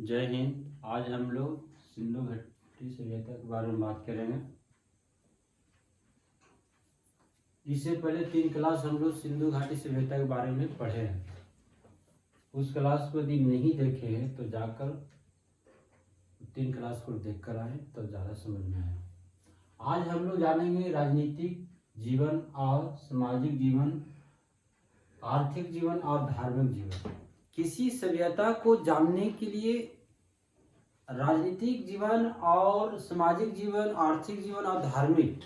जय हिंद। आज हम लोग सिंधु घाटी सभ्यता के बारे में बात करेंगे। इससे पहले 3 क्लास हम लोग सिंधु घाटी सभ्यता के बारे में पढ़े हैं। उस क्लास को यदि नहीं देखे हैं तो जाकर 3 क्लास को देख कर आए तो ज़्यादा समझ में आए। आज हम लोग जानेंगे राजनीतिक जीवन और सामाजिक जीवन, आर्थिक जीवन और धार्मिक जीवन। किसी सभ्यता को जानने के लिए राजनीतिक जीवन और सामाजिक जीवन, आर्थिक जीवन और धार्मिक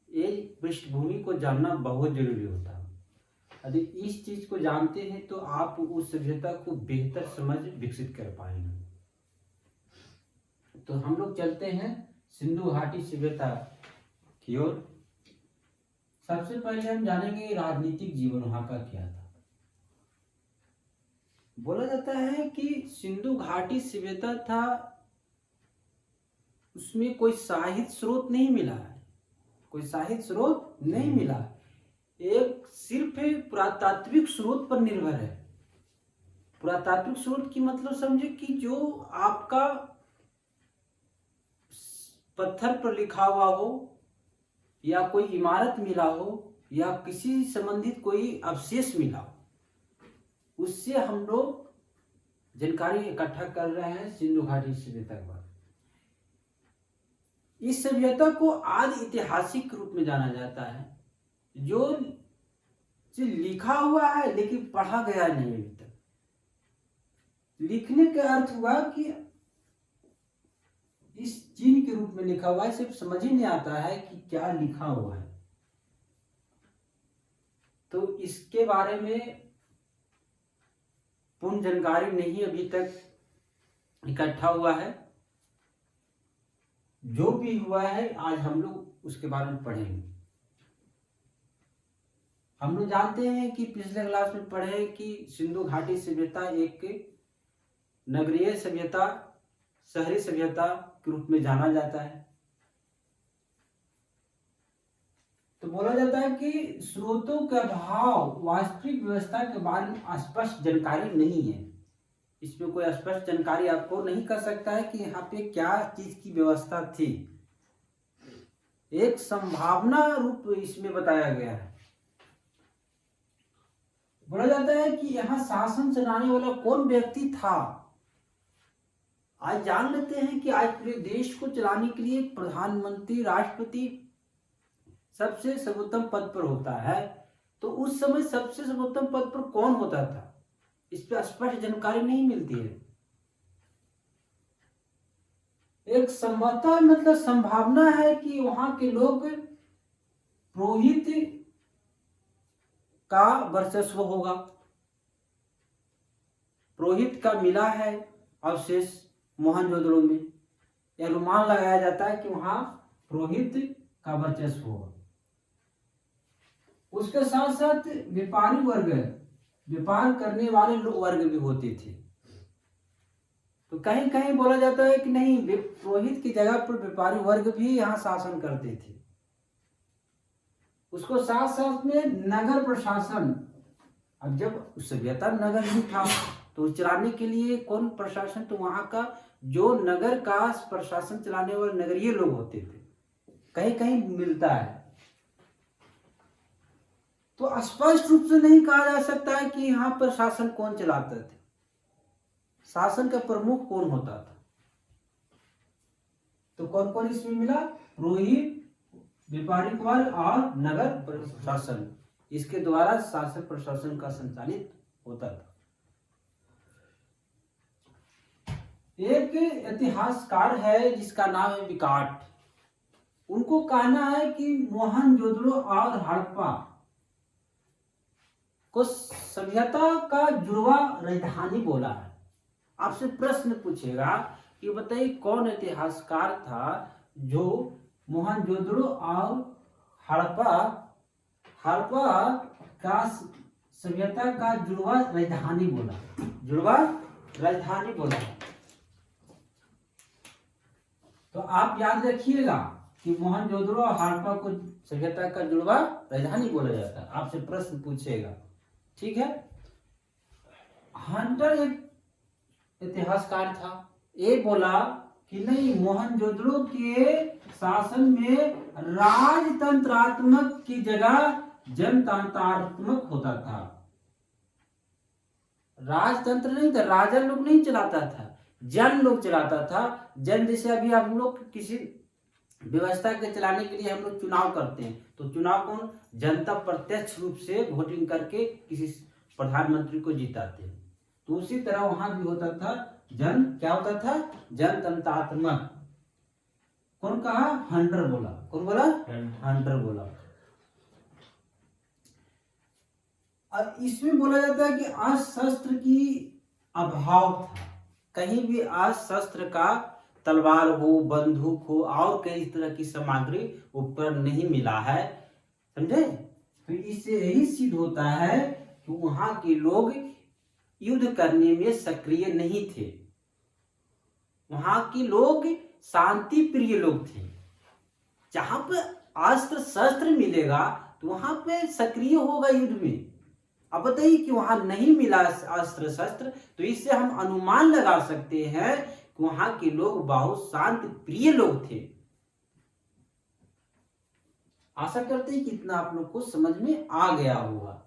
ये पृष्ठभूमि को जानना बहुत जरूरी होता है। यदि इस चीज को जानते हैं तो आप उस सभ्यता को बेहतर समझ विकसित कर पाएंगे। तो हम लोग चलते हैं सिंधु घाटी सभ्यता की ओर। सबसे पहले हम जानेंगे राजनीतिक जीवन वहां का क्या था। बोला जाता है कि सिंधु घाटी सभ्यता था, उसमें कोई साहित्य स्रोत नहीं मिला है, कोई साहित्य स्रोत नहीं मिला, एक सिर्फ पुरातात्विक स्रोत पर निर्भर है। पुरातात्विक स्रोत की मतलब समझे कि जो आपका पत्थर पर लिखा हुआ हो या कोई इमारत मिला हो या किसी संबंधित कोई अवशेष मिला हो, उससे हम लोग जानकारी इकट्ठा कर रहे हैं सिंधु घाटी सभ्यता के बारे में। इस सभ्यता को आदि ऐतिहासिक रूप में जाना जाता है, जो लिखा हुआ है लेकिन पढ़ा गया नहीं अभी तक। लिखने का अर्थ हुआ कि इस चिन्ह के रूप में लिखा हुआ है, सिर्फ समझ ही नहीं आता है कि क्या लिखा हुआ है। तो इसके बारे में पूर्ण जानकारी नहीं अभी तक इकट्ठा हुआ है। जो भी हुआ है आज हम लोग उसके बारे में पढ़ेंगे। हम लोग जानते हैं कि पिछले क्लास में पढ़े कि सिंधु घाटी सभ्यता एक नगरीय सभ्यता, शहरी सभ्यता के रूप में जाना जाता है। तो बोला जाता है कि स्रोतों का अभाव, वास्तविक व्यवस्था के बारे में स्पष्ट जानकारी नहीं है। इसमें कोई स्पष्ट जानकारी आपको नहीं कर सकता है कि यहाँ पे क्या चीज की व्यवस्था थी। एक संभावना रूप इसमें बताया गया है। बोला जाता है कि यहाँ शासन चलाने वाला कौन व्यक्ति था। आज जान लेते हैं कि आज पूरे देश को चलाने के लिए प्रधानमंत्री, राष्ट्रपति सबसे सर्वोत्तम पद पर होता है। तो उस समय सबसे सर्वोत्तम पद पर कौन होता था, इस पर स्पष्ट जानकारी नहीं मिलती है। एक संभवतः मतलब संभावना है कि वहां के लोग पुरोहित का वर्चस्व होगा। पुरोहित का मिला है अवशेष मोहनजोदड़ो में, या अनुमान लगाया जाता है कि वहां पुरोहित का वर्चस्व होगा। उसके साथ साथ व्यापारी वर्ग, व्यापार करने वाले लोग वर्ग भी होते थे। तो कहीं कहीं बोला जाता है कि नहीं, पुरोहित की जगह पर व्यापारी वर्ग भी यहाँ शासन करते थे। उसको साथ साथ में नगर प्रशासन, अब जब सभ्यता नगर ही था तो चलाने के लिए कौन प्रशासन, तो वहां का जो नगर का प्रशासन चलाने वाले नगरीय लोग होते थे, कहीं कहीं मिलता है। तो स्पष्ट रूप से नहीं कहा जा सकता है कि यहाँ पर शासन कौन चलाते थे, शासन का प्रमुख कौन होता था। तो कौन कौन इसमें मिला, पुरोहित, व्यापारिक वर्ग और नगर प्रशासन। इसके द्वारा शासन प्रशासन का संचालित होता था। एक इतिहासकार है जिसका नाम है विकाट। उनको कहना है कि मोहनजोदड़ो और हड़प्पा को सभ्यता का जुड़वा राजधानी बोला है। आपसे प्रश्न पूछेगा कि बताइए कौन इतिहासकार था जो मोहनजोदड़ो और हड़प्पा का सभ्यता का जुड़वा राजधानी बोला, जुड़वा राजधानी बोला। तो आप याद रखिएगा कि मोहनजोदड़ो और हड़प्पा को सभ्यता का जुड़वा राजधानी बोला जाता है। आपसे प्रश्न पूछेगा, ठीक है। हंटर एक इतिहासकार था, ये बोला कि नहीं, मोहनजोदड़ो के शासन में राजतंत्रात्मक की जगह जनतंत्रात्मक होता था। राजतंत्र नहीं था, राजा लोग नहीं चलाता था, जन लोग चलाता था। जन जैसे अभी हम लोग किसी व्यवस्था के चलाने के लिए हम लोग चुनाव करते हैं, तो चुनाव कौन, जनता प्रत्यक्ष रूप से वोटिंग करके किसी प्रधानमंत्री को जिताते हैं। तो उसी तरह वहां भी होता था, जन क्या होता था, जनतंत्रात्मक। कौन कहा, हंटर बोला, कौन बोला, हंटर बोला। और इसमें बोला जाता है कि अस्त्र की अभाव था, कहीं भी अस्त्र का तलवार हो, बंदूक हो और कई तरह की सामग्री उपकरण नहीं मिला है, समझे। तो इससे यही सिद्ध होता है कि वहां के लोग युद्ध करने में सक्रिय नहीं थे, वहां के लोग शांति प्रिय लोग थे। जहां पे अस्त्र शस्त्र मिलेगा तो वहां पे सक्रिय होगा युद्ध में। अब बताइए कि वहां नहीं मिला अस्त्र शस्त्र, तो इससे हम अनुमान लगा सकते हैं कि वहां के लोग बहुत शांति प्रिय लोग थे। आशा करते हैं कि इतना आप लोग को समझ में आ गया होगा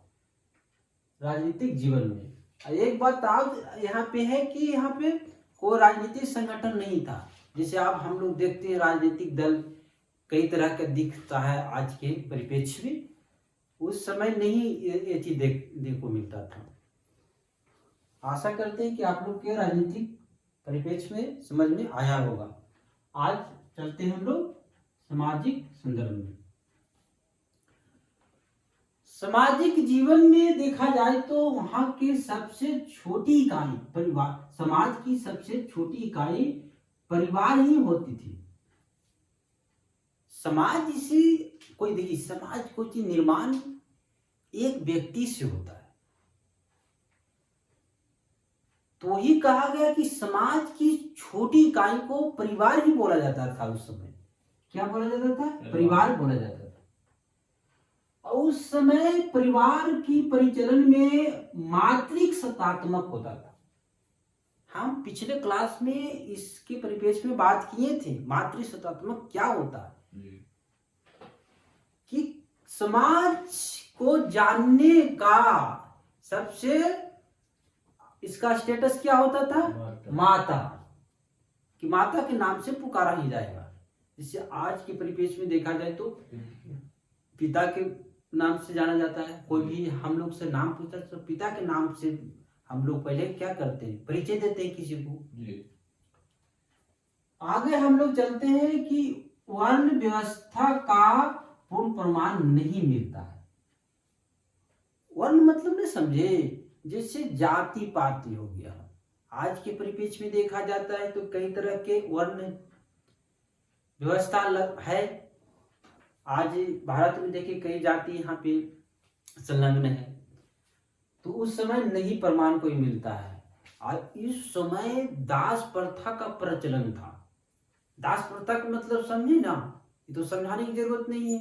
राजनीतिक जीवन में। एक बात आप यहाँ पे है कि यहाँ पे कोई राजनीतिक संगठन नहीं था। जैसे आप हम लोग देखते हैं राजनीतिक दल कई तरह का दिखता है आज के परिप्रेक्ष्य में, उस समय नहीं ये चीज देखो मिलता था। आशा करते हैं कि आप लोग के राजनीतिक परिप्रेक्ष्य में समझ में आया होगा। आज चलते हैं हम लोग सामाजिक संदर्भ में। सामाजिक जीवन में देखा जाए तो वहां की सबसे छोटी इकाई परिवार, समाज की सबसे छोटी इकाई परिवार ही होती थी। समाज इसी कोई देखिए, समाज को निर्माण एक व्यक्ति से होता है, तो ही कहा गया कि समाज की छोटी इकाई को परिवार ही बोला जाता था। उस समय क्या बोला जाता था, परिवार बोला जाता था। उस समय परिवार की परिचालन में मातृक सत्तात्मक होता था। हम पिछले क्लास में इसके परिप्रेक्ष्य में बात किए थे, मातृ सत्तात्मक क्या होता है, कि समाज को जानने का सबसे इसका स्टेटस क्या होता था, माता, कि माता के नाम से पुकारा ही जाएगा। जिससे आज के परिप्रेक्ष्य में देखा जाए तो पिता के नाम से जाना जाता है। कोई भी हम लोग से नाम पूछता है तो पिता के नाम से हम लोग पहले क्या करते हैं, परिचय देते हैं किसी को। आगे हम लोग चलते हैं कि वर्ण व्यवस्था का पूर्ण प्रमाण नहीं मिलता है। वर्ण मतलब नहीं समझे, जैसे जाति पाति हो गया। आज के परिप्रेक्ष्य में देखा जाता है तो कई तरह के वर्ण व्यवस्था है। आज भारत में देखिए कई जाति यहाँ पे संलग्न है, तो उस समय नहीं प्रमाण कोई मिलता है। आज इस समय दास प्रथा का प्रचलन था। दास प्रथा का मतलब समझे ना, ये तो समझाने की जरूरत नहीं है।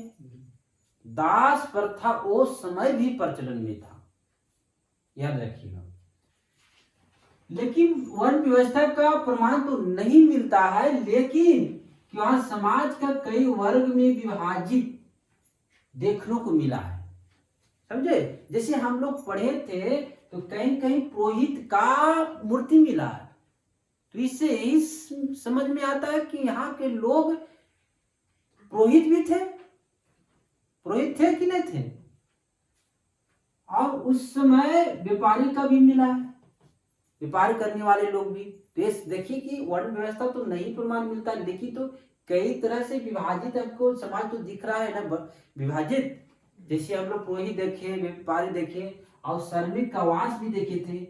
दास प्रथा उस समय भी प्रचलन में था, याद रखिएगा। लेकिन वर्ण व्यवस्था का प्रमाण तो नहीं मिलता है, लेकिन कि वहां समाज का कई वर्ग में विभाजित देखने को मिला है, समझे। जैसे हम लोग पढ़े थे तो कहीं कहीं पुरोहित का मूर्ति मिला है, तो इससे यही समझ में आता है कि यहाँ के लोग पुरोहित भी थे। पुरोहित थे कि नहीं थे। और उस समय व्यापारी का भी मिला है, व्यापार करने वाले लोग भी। तो देखिए कि वर्ण व्यवस्था तो नहीं प्रमाण मिलता है, देखिए तो कई तरह से विभाजित आपको समाज तो दिख रहा है ना, विभाजित। जैसे हम लोग पुरोहित देखे, व्यापारी देखे और श्रमिक आवास भी देखे थे।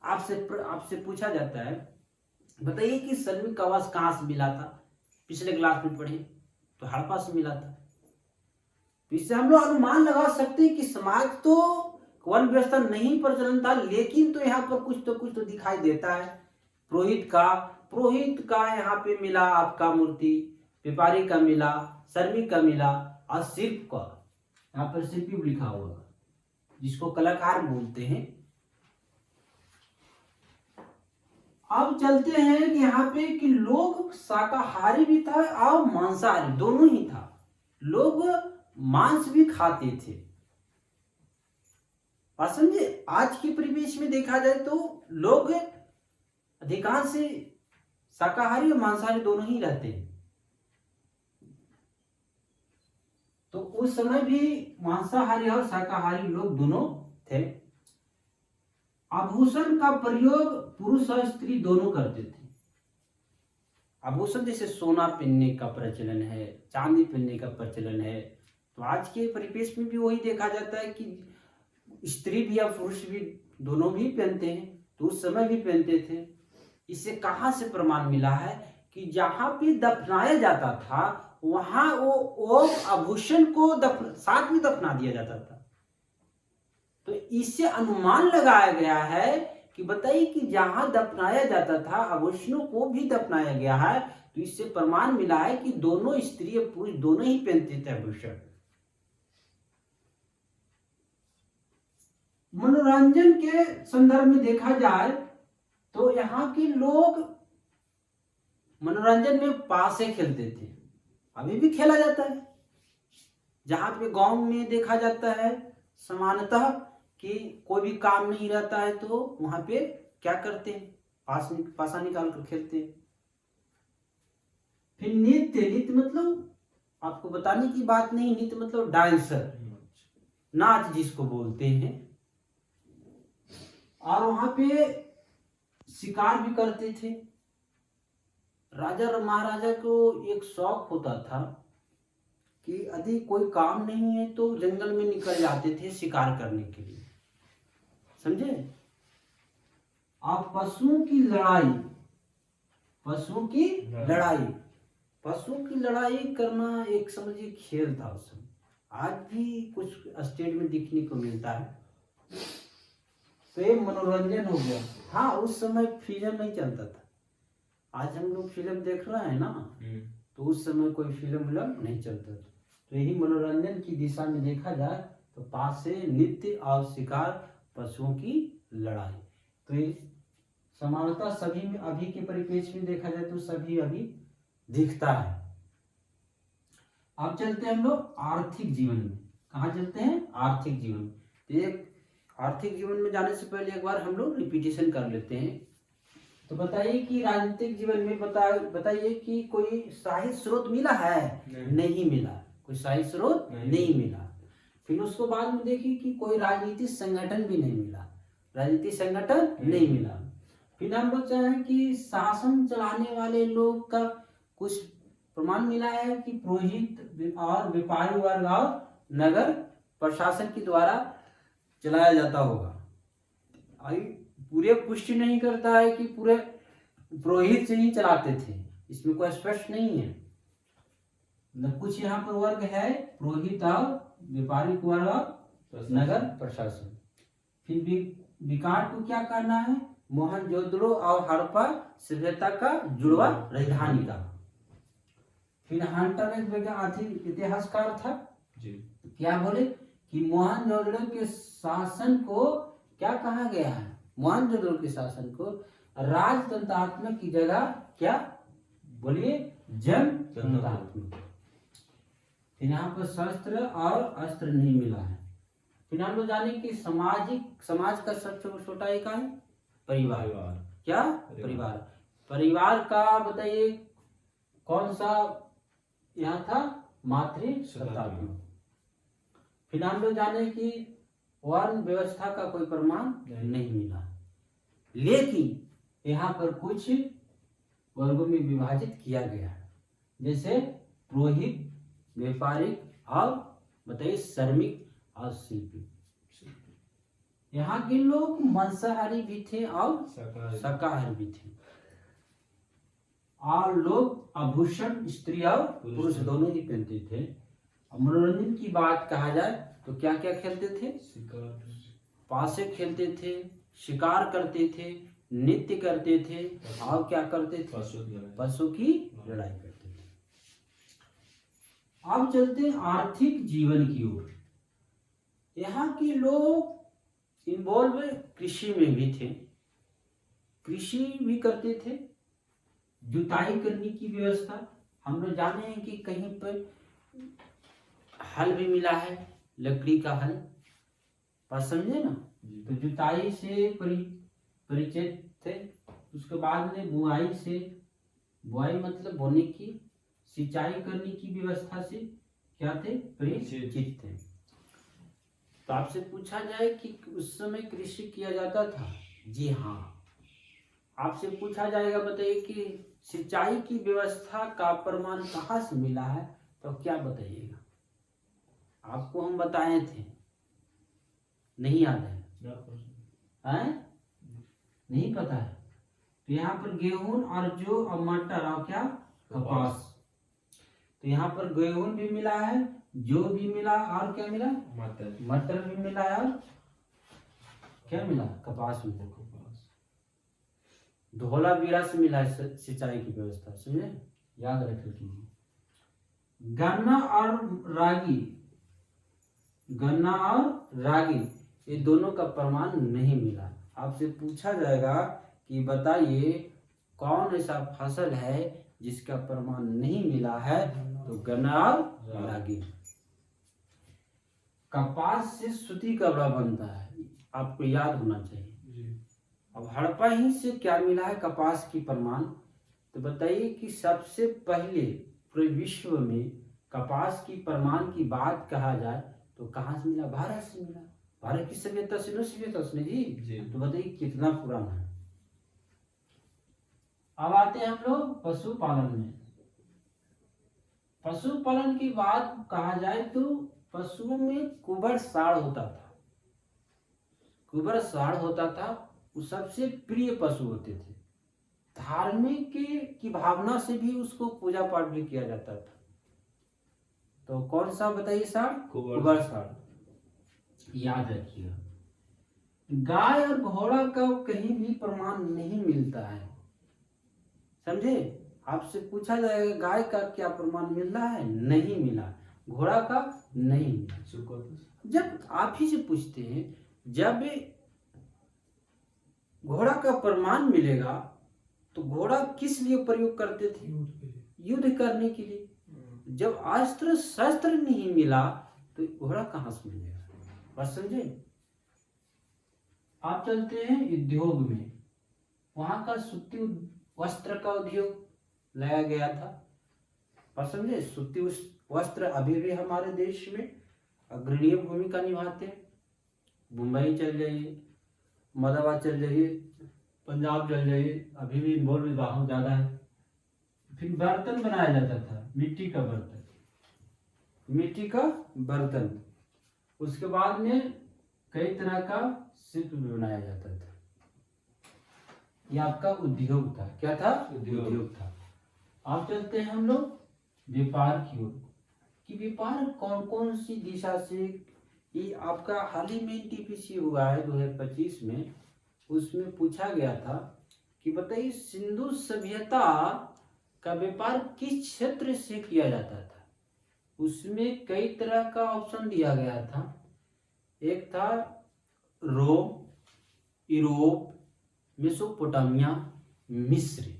आपसे पूछा जाता है, बताइए कि श्रमिक आवास कहाँ से मिला था। पिछले क्लास में पढ़े तो हड़प्पा से मिला था। इससे हम लोग अनुमान लगा सकते हैं कि समाज तो वर्ण व्यवस्था नहीं प्रचलन था, लेकिन तो यहाँ पर कुछ तो दिखाई देता है। पुरोहित का यहाँ पे मिला आपका मूर्ति, व्यापारी का मिला, श्रमिक का मिला, और शिल्प का यहाँ पर शिल्पी लिखा हुआ, जिसको कलाकार बोलते हैं। अब चलते हैं कि यहाँ पे कि लोग शाकाहारी भी था और मांसाहारी दोनों ही था। लोग मांस भी खाते थे। और समझे, आज के परिवेश में देखा जाए तो लोग अधिकांश शाकाहारी और मांसाहारी दोनों ही रहते हैं। तो उस समय भी मांसाहारी और शाकाहारी लोग दोनों थे। आभूषण का प्रयोग पुरुष और स्त्री दोनों करते थे। आभूषण जैसे सोना पहनने का प्रचलन है, चांदी पहनने का प्रचलन है। तो आज के परिवेश में भी वही देखा जाता है कि स्त्री भी या पुरुष भी दोनों भी पहनते हैं। तो उस समय भी पहनते थे। इससे कहाँ से प्रमाण मिला है कि जहाँ पे दफनाया जाता था वहां वो आभूषण को साथ में दफना दिया जाता था। तो इससे अनुमान लगाया गया है कि बताइए कि जहां दफनाया जाता था आभूषणों को भी दफनाया गया है। तो इससे प्रमाण मिला है कि दोनों स्त्री और पुरुष दोनों ही पहनते थे आभूषण। मनोरंजन के संदर्भ में देखा जाए तो यहाँ के लोग मनोरंजन में पासे खेलते थे। अभी भी खेला जाता है। जहां पे गांव में देखा जाता है सामान्यतः कि कोई भी काम नहीं रहता है तो वहां पे क्या करते हैं, पासा निकाल कर खेलते हैं। फिर नृत्य मतलब आपको बताने की बात नहीं। नृत्य मतलब डांसर, नाच जिसको बोलते हैं। और वहां पे शिकार भी करते थे। राजा और महाराजा को एक शौक होता था कि यदि कोई काम नहीं है तो जंगल में निकल जाते थे शिकार करने के लिए। समझे। आप पशुओं की लड़ाई पशुओं की लड़ाई करना एक समझिए खेल था उस समय। आज भी कुछ स्टेट में दिखने को मिलता है। तो ये मनोरंजन हो गया। हाँ, उस समय फिल्म नहीं चलता था। आज हम लोग फिल्म देख रहे हैं ना, तो उस समय कोई फिल्म नहीं चलता था। तो यही मनोरंजन की दिशा में देखा जाए तो पासे, नृत्य और शिकार, पशुओं की लड़ाई। तो ये समानता सभी में अभी के परिप्रेक्ष्य में देखा जाए तो सभी अभी दिखता है। अब चलते हैं हम लोग आर्थिक जीवन में। कहाँ चलते हैं? आर्थिक जीवन। तो एक आर्थिक जीवन में जाने से पहले एक बार हम लोग रिपीटेशन कर लेते हैं। तो बताइए कि राजनीतिक जीवन में बताइए कि कोई साहित्य स्रोत मिला है? नहीं मिला। कोई साहित्य स्रोत नहीं मिला। फिर उसको बाद में देखिए कि कोई राजनीतिक संगठन भी नहीं मिला। राजनीतिक संगठन नहीं मिला। फिर हम लोग चाहें कि शासन चलाने वाले लोग का कुछ प्रमाण मिला है कि पुरोहित और व्यापारी वर्ग और नगर प्रशासन के द्वारा चलाया जाता होगा। पूरे पुष्टि नहीं करता है कि पूरे पुरोहित से ही चलाते थे। इसमें कोई स्पष्ट नहीं है। कुछ यहाँ पर वर्ग है, पुरोहित और व्यापारिक वर्ग और नगर प्रशासन। फिर विकार को क्या करना है? मोहनजोदड़ो और हड़प्पा सभ्यता का जुड़वा राजधानी था। फिर हंटर एक आर्थिक इतिहासकार था जी। क्या बोले कि मोहनजोदड़ो के शासन को क्या कहा गया है? मोहनजोदड़ो के शासन को राजतंत्रात्मक की जगह क्या बोलिए? जनतंत्रात्मक। फिर यहाँ पर शस्त्र और अस्त्र नहीं मिला है। फिर हम लोग जाने कि समाज का सबसे छोटा इकाई परिवार। क्या? परिवार का बताइए कौन सा यहाँ था? मातृसत्तात्मक। फिर हम लोग जाने कि वर्ण व्यवस्था का कोई प्रमाण नहीं मिला। लेकिन यहाँ पर कुछ वर्गों में विभाजित किया गया है, जैसे पुरोहित, व्यापारिक और बताइए श्रमिक और शिल्पी। यहाँ के लोग मांसाहारी भी थे और शाकाहारी भी थे। और लोग आभूषण स्त्री और पुरुष दोनों ही पहनते थे। मनोरंजन की बात कहा जाए तो क्या क्या खेलते थे? पासे खेलते थे, शिकार करते थे, नृत्य करते थे और क्या करते थे? पशु की लड़ाई करते थे। अब चलते हैं आर्थिक जीवन की ओर। यहाँ के लोग इन्वॉल्व कृषि में भी थे। कृषि भी करते थे, जुताई करने की व्यवस्था। हम लोग जाने हैं कि कहीं पर हल भी मिला है, लकड़ी का हल, बात समझे ना। तो जुताई से परिचित थे। उसके बाद में बुआई से, बुआई मतलब बोने की, सिंचाई करने की व्यवस्था से क्या थे, परिचित थे। तो आपसे पूछा जाए कि उस समय कृषि किया जाता था, जी हाँ। आपसे पूछा जाएगा, बताइए कि सिंचाई की व्यवस्था का प्रमाण कहाँ से मिला है, तो क्या बताइएगा। आपको हम बताए थे, नहीं याद है, नहीं पता है। तो यहाँ पर गेहूं और जौ और मटर और क्या, कपास। तो यहाँ पर गेहूं भी मिला है, जौ भी मिला, और क्या मिला, मटर भी मिला, और क्या मिला, कपास मिला। धोला बीड़ा से मिला है सिंचाई की व्यवस्था, समझे, याद रख लीजिए। गन्ना और रागी ये दोनों का प्रमाण नहीं मिला। आपसे पूछा जाएगा कि बताइए कौन ऐसा फसल है जिसका प्रमाण नहीं मिला है, तो गन्ना और रागी। कपास से सूती कपड़ा बनता है, आपको याद होना चाहिए। अब हड़प्पा ही से क्या मिला है, कपास की प्रमाण। तो बताइए कि सबसे पहले पूरे विश्व में कपास की प्रमाण की बात कहा जाए तो कहाँ से मिला, भारत से मिला। भारत की सभ्यता से, सभ्यता उसने जी। तो बताइए कितना पुराना है। अब आते हैं हम लोग पशुपालन में। पशुपालन की बात कहा जाए तो पशुओं में कुबर साढ़ होता था। कुबर साढ़ होता था, वो सबसे प्रिय पशु होते थे। धार्मिक की भावना से भी उसको पूजा पाठ भी किया जाता था। तो कौन सा बताइए, साढ़, कुबर साढ़, याद रखिएगा। गाय और घोड़ा का कहीं भी प्रमाण नहीं मिलता है, समझे। आपसे पूछा जाएगा गाय का क्या प्रमाण मिल रहा है, नहीं मिला। घोड़ा का नहीं मिला। जब आप ही से पूछते हैं, जब घोड़ा का प्रमाण मिलेगा तो घोड़ा किस लिए प्रयोग करते थे, युद्ध करने के लिए। जब अस्त्र शस्त्र नहीं मिला तो घोड़ा कहां से मिलेगा, बस समझे। आप चलते हैं उद्योग में, वहां का सूती वस्त्र का उद्योग लाया गया था, बस समझे। सूती वस्त्र अभी भी हमारे देश में अग्रणीय भूमिका निभाते हैं। मुंबई चल जाइए, मदाबाद चल जाइए, पंजाब चल जाइए, अभी भी इन्वॉल्व विवाह ज्यादा है। फिर बर्तन बनाया जाता था, मिट्टी का बर्तन, मिट्टी का बर्तन। उसके बाद में कई तरह का शिल्प भी बनाया जाता था। ये आपका उद्योग था, क्या था, उद्योग था। अब चलते हैं हम लोग व्यापार की ओर, कि व्यापार कौन कौन सी दिशा से। ये आपका हाल ही में NTPC हुआ है 2025 में, उसमें पूछा गया था कि बताइए सिंधु सभ्यता का व्यापार किस क्षेत्र से किया जाता था। उसमें कई तरह का ऑप्शन दिया गया था। एक था रोम, यूरोप, मेसोपोटामिया, मिस्र।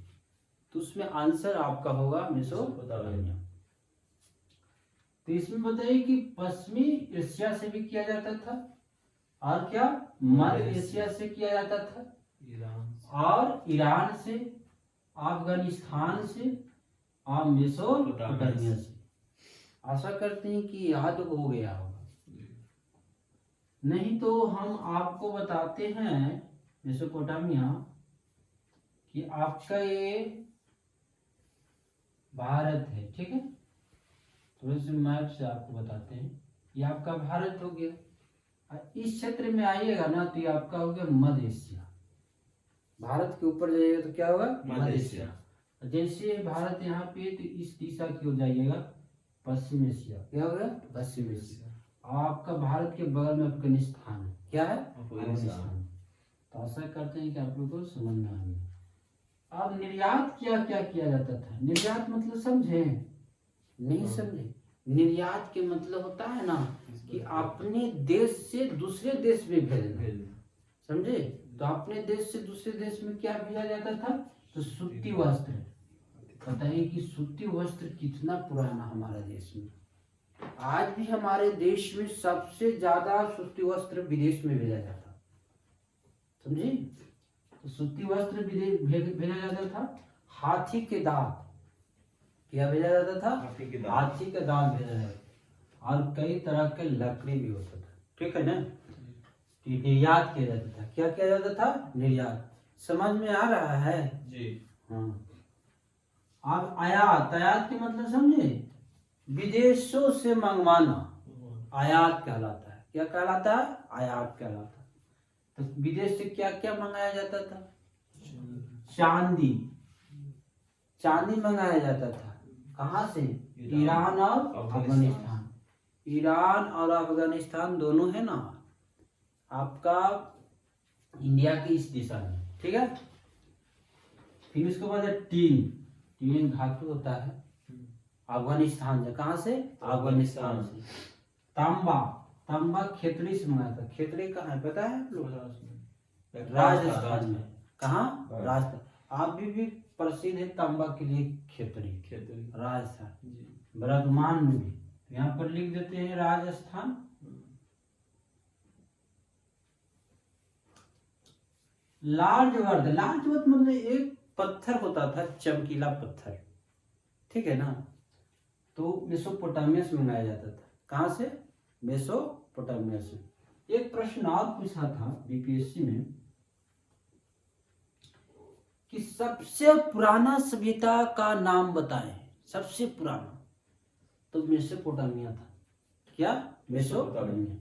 तो उसमें आंसर आपका होगा मेसोपोटामिया। तो इसमें बताइए कि पश्चिमी एशिया से भी किया जाता था, और क्या, मध्य एशिया से किया जाता था, और ईरान से, अफगानिस्तान से, और मेसोपोटामिया से। आशा करते हैं कि याद हो गया होगा। नहीं तो हम आपको बताते हैं मेसोपोटामिया कि आपका ये भारत है, ठीक है। थोड़े से मैप से आपको बताते हैं, ये आपका भारत हो गया। इस क्षेत्र में आइएगा ना तो ये आपका हो गया मध्य एशिया। भारत के ऊपर जाइएगा तो क्या होगा, मध्य एशिया। जैसे भारत यहाँ पे, तो इस दिशा की ओर जाइएगा, पश्चिम एशिया, क्या होगा, पश्चिम एशिया। आपका भारत के बगल में अफगानिस्तान है, क्या है, अफगानिस्तान। तो आशा करते हैं कि आप लोगों को समझ में आ गया। अब निर्यात क्या क्या किया जाता था। निर्यात मतलब समझे, नहीं समझे। निर्यात के मतलब होता है ना कि अपने देश से दूसरे देश में भेजना, समझे। तो अपने देश से दूसरे देश में क्या भेजा जाता था, तो सूती वस्त्र। बताइए कि सूती वस्त्र कितना पुराना हमारा देश में। आज भी हमारे देश में सबसे ज्यादा सूती वस्त्र विदेश में भेजा जाता, समझे। तो सूती वस्त्र विदेश भेजा जाता था। हाथी के दांत, क्या भेजा जाता था, हाथी के दांत भेजा जाता था। और कई तरह के लकड़ी भी होता था, ठीक है ना। निर्यात किया जाता था। क्या किया जाता था, निर्यात। समझ में आ रहा है जी। हाँ। अब आयात, आयात के मतलब समझे, विदेशों से मंगवाना आयात कहलाता है। क्या कहलाता है, आयात कहलाता है। तो विदेश से क्या क्या मंगाया जाता था, चांदी, चांदी मंगाया जाता था। कहाँ से, ईरान और अफगानिस्तान। ईरान और अफगानिस्तान दोनों है ना आपका इंडिया की इस दिशा में, ठीक है। फिर उसके बाद है टीन, टीन धातु होता है, अफगानिस्तान से। कहाँ से, अफगानिस्तान से। तांबा, तांबा खेतड़ी से मंगाया था। खेतड़ी कहाँ है पता है आप लोग, राजस्थान में। कहाँ, राजस्थान। आप भी प्रसिद्ध है तांबा के लिए खेतड़ी, राजस्थान। वर्धमान में भी, यहाँ पर लिख देते हैं राजस्थान। लार्जवर्द, लार्जवर्द मतलब एक पत्थर होता था, चमकीला पत्थर, ठीक है ना। तो मेसोपोटामिया से मंगाया जाता था। कहाँ से, मेसोपोटामिया से। एक प्रश्न और पूछा था बीपीएससी में कि सबसे पुराना सभ्यता का नाम बताएं, सबसे पुराना। तो मेसोपोटामिया था। क्या, मेसोपोटामिया।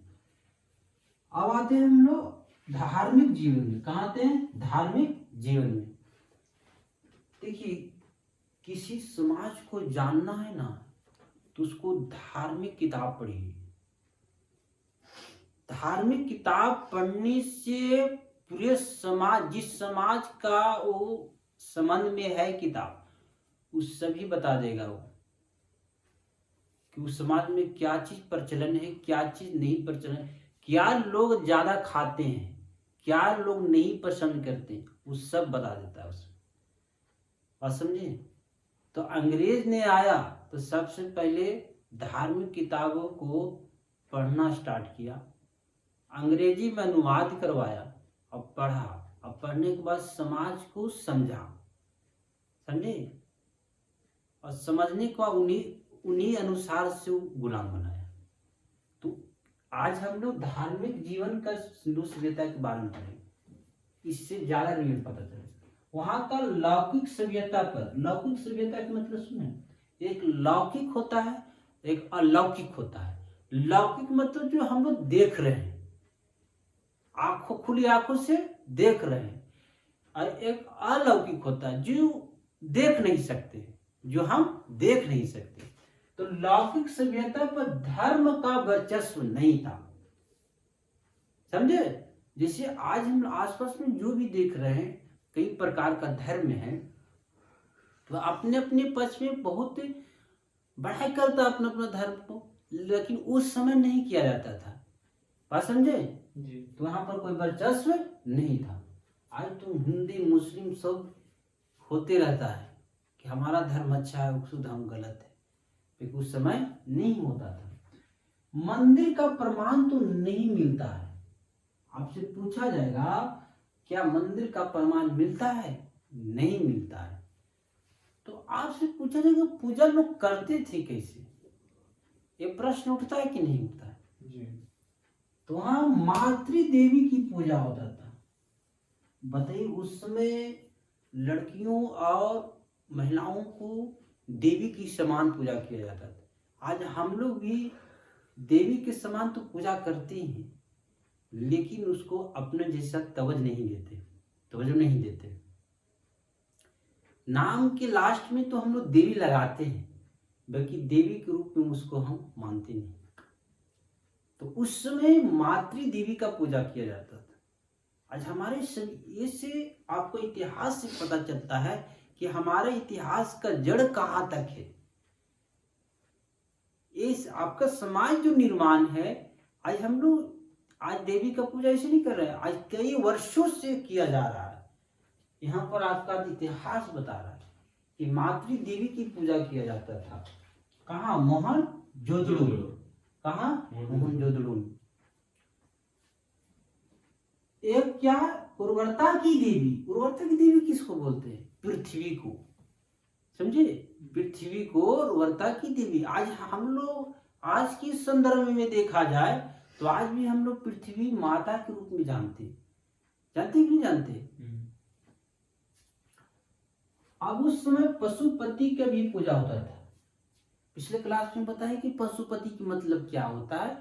अब आते हैं हम लोग धार्मिक जीवन में। कहाँ आते हैं, धार्मिक जीवन में। देखिए किसी समाज को जानना है ना तो उसको धार्मिक किताब पढ़िए। धार्मिक किताब पढ़ने से पूरे समाज, जिस समाज का वो संबंध में है किताब, उस सभी बता देगा वो कि उस समाज में क्या चीज प्रचलन है, क्या चीज नहीं प्रचलन, क्या लोग ज्यादा खाते हैं, क्या लोग नहीं पसंद करते, वो सब बता देता है उसमें। बात समझे। तो अंग्रेज ने आया तो सबसे पहले धार्मिक किताबों को पढ़ना स्टार्ट किया, अंग्रेजी में अनुवाद करवाया और पढ़ा। और पढ़ने के बाद समाज को समझा, समझे। और समझने के बाद उन्हीं अनुसार से वो गुलाम बनाया। तो आज हम लोग धार्मिक जीवन का सिंधु सभ्यता के बारे में पढ़ेंगे, इससे ज्यादा रिलेट पता चले। वहां का लौकिक सभ्यता पर, लौकिक सभ्यता का मतलब सुने, एक लौकिक होता है, एक अलौकिक होता है। लौकिक मतलब जो हम लोग देख रहे हैं, आंखों, खुली आंखों से देख रहे हैं। और एक अलौकिक होता है जो देख नहीं सकते, जो हम देख नहीं सकते। तो लौकिक सभ्यता पर धर्म का वर्चस्व नहीं था, समझे। जैसे आज हम आसपास में जो भी देख रहे हैं, कई प्रकार का धर्म है, तो अपने अपने पक्ष में बहुत बढ़ाई करता अपना अपना धर्म को, लेकिन उस समय नहीं किया जाता था। बात समझे जी। तो वहां पर कोई वर्चस्व नहीं था। आज तो हिंदी मुस्लिम सब होते रहता है कि हमारा धर्म अच्छा है, शुद्ध हम गलत है, लेकिन उस समय नहीं होता था। मंदिर का प्रमाण तो नहीं मिलता है। आपसे पूछा जाएगा क्या मंदिर का प्रमाण मिलता है, नहीं मिलता है। तो आपसे पूछा जाएगा पूजा लोग करते थे कैसे, ये प्रश्न उठता है कि नहीं उठता है जी। तो वहां मातृ देवी की पूजा होता था। बताइए उस समय लड़कियों और महिलाओं को देवी की समान पूजा किया जाता था। आज हम लोग भी देवी के समान तो पूजा करते हैं, लेकिन उसको अपने जैसा तवज्जो नहीं देते। नाम के लास्ट में तो हम लोग देवी लगाते हैं, बल्कि देवी के रूप में उसको हम मानते नहीं। तो उस समय मातृ देवी का पूजा किया जाता था। आज हमारे ये से आपको इतिहास से पता चलता है कि हमारे इतिहास का जड़ कहाँ तक है। इस आपका समाज जो निर्माण है, आज हम लोग आज देवी का पूजा ऐसे नहीं कर रहे हैं, आज कई वर्षों से किया जा रहा है। यहाँ पर आपका इतिहास बता रहा है कि मातृ देवी की पूजा किया जाता था। कहाँ? मोहनजोदड़ो। कहाँ? मोहनजोदड़ो। एक क्या? उर्वरता की देवी। उर्वरता की देवी किसको बोलते हैं? पृथ्वी को। समझे? पृथ्वी को उर्वरता की देवी। आज हम लोग आज के संदर्भ में देखा जाए तो आज भी हम लोग पृथ्वी माता के रूप में जानते हैं। जानते कि नहीं जानते? अब उस समय पशुपति का भी पूजा होता था। पिछले क्लास में बताया कि पशुपति की मतलब क्या होता है,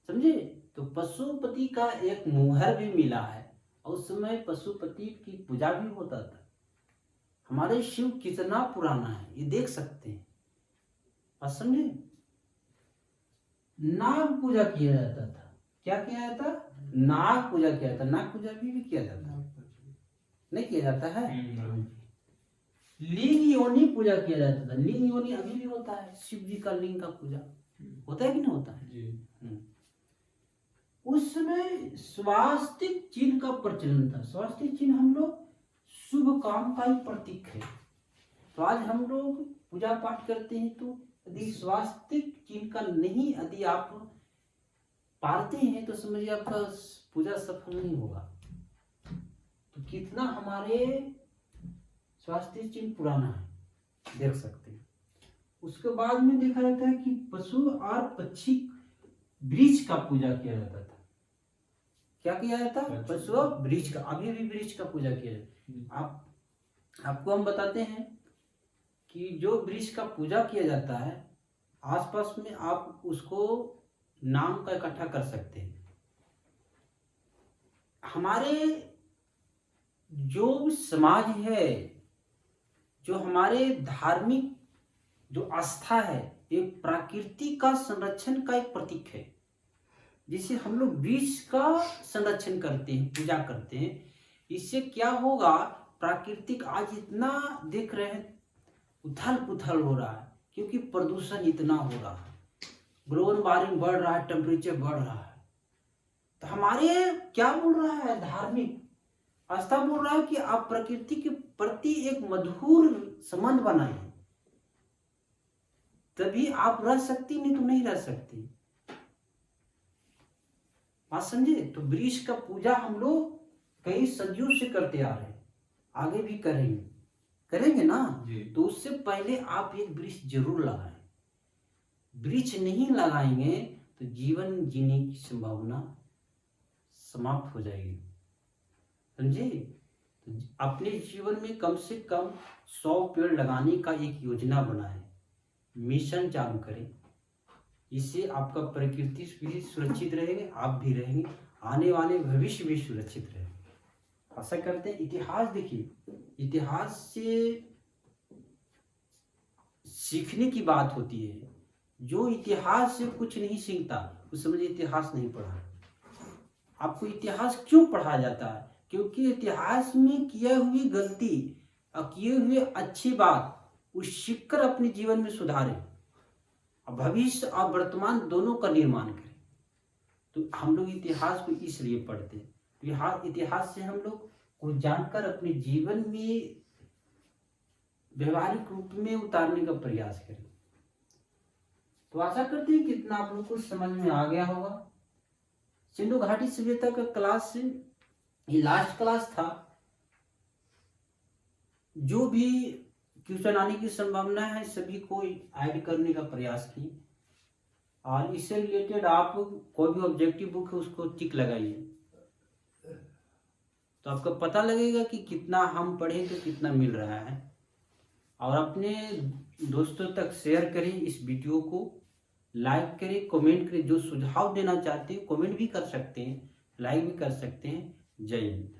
समझे? तो पशुपति का एक मुहर भी मिला है और उस समय पशुपति की पूजा भी होता था। हमारे शिव कितना पुराना है ये देख सकते हैं। और समझे? नाग पूजा किया जाता था। क्या किया जाता? नाग पूजा किया जाता। नाग पूजा भी किया जाता है, नहीं किया जाता है? लिंग योनि पूजा किया जाता था। लिंग योनि अभी भी होता है। शिव जी का लिंग का पूजा होता है कि नहीं होता है? उस समय स्वास्तिक चिन्ह का प्रचलन था। स्वास्तिक चिन्ह हम लोग शुभ काम का ही प्रतीक है। तो आज हम लोग पूजा पाठ करते हैं तो यदि स्वास्तिक चिन्ह का नहीं यदि आप पालते हैं तो समझिए आपका पूजा सफल नहीं होगा। तो कितना हमारे स्वास्थ्य चिन्ह पुराना है, देख सकते हैं। उसके बाद में देखा जाता है कि पशु और पक्षी वृक्ष का पूजा किया जाता था। क्या किया जाता? पशु और वृक्ष का। अभी भी वृक्ष का पूजा किया जाता है। आपको हम बताते हैं कि जो वृक्ष का पूजा किया जाता है आसपास में आप उसको नाम का इकट्ठा कर सकते हैं। हमारे जो समाज है, जो हमारे धार्मिक जो आस्था है, ये प्रकृति का संरक्षण का एक प्रतीक है। जिसे हम लोग वृक्ष का संरक्षण करते हैं, पूजा करते हैं। इससे क्या होगा? प्राकृतिक आज इतना देख रहे हैं उथल पुथल हो रहा है क्योंकि प्रदूषण इतना हो रहा है, ग्लोबल वार्मिंग बढ़ रहा है, टेम्परेचर बढ़ रहा है। तो हमारे क्या बोल रहा है? धार्मिक आस्था बोल रहा है कि आप प्रकृति के प्रति एक मधुर संबंध बनाइए, तभी आप रह सकती, नहीं तो नहीं रह सकती। बात समझे? तो वृक्ष का पूजा हम लोग कई सदियों से करते आ रहे हैं, आगे भी करेंगे ना? तो उससे पहले आप एक वृक्ष जरूर लगाएं। वृक्ष नहीं लगाएंगे तो जीवन जीने की संभावना समाप्त हो जाएगी। समझे? तो अपने जीवन में कम से कम 100 पेड़ लगाने का एक योजना बनाएं, मिशन चालू करें। इससे आपका प्रकृति भी सुरक्षित रहेगा, आप भी रहेंगे, आने वाले भविष्य भी सुरक्षित रहेगा। आशा करते हैं। इतिहास देखिए, इतिहास से सीखने की बात होती है। जो इतिहास से कुछ नहीं सीखता उस समझे इतिहास नहीं पढ़ा। आपको इतिहास क्यों पढ़ा जाता है? क्योंकि इतिहास में किए हुई गलती और किए हुए अच्छी बात उस सीखकर अपने जीवन में सुधारे, भविष्य और वर्तमान दोनों का निर्माण करें। तो हम लोग इतिहास को इसलिए पढ़ते हैं। इतिहास से हम लोग को जानकर अपने जीवन में व्यवहारिक रूप में उतारने का प्रयास करें। तो आशा करते हैं कितना आप लोग को समझ में आ गया होगा। सिंधु घाटी सभ्यता का क्लास से ये लास्ट क्लास था। जो भी क्वेश्चन आने की संभावना है सभी को ऐड करने का प्रयास किए, और इससे रिलेटेड आप कोई भी ऑब्जेक्टिव बुक है उसको टिक लगाइए, तो आपको पता लगेगा कि कितना हम पढ़े तो कितना मिल रहा है। और अपने दोस्तों तक शेयर करें इस वीडियो को, लाइक करें, कमेंट करें। जो सुझाव देना चाहते हैं कमेंट भी कर सकते हैं, लाइक भी कर सकते हैं। जय हिंद।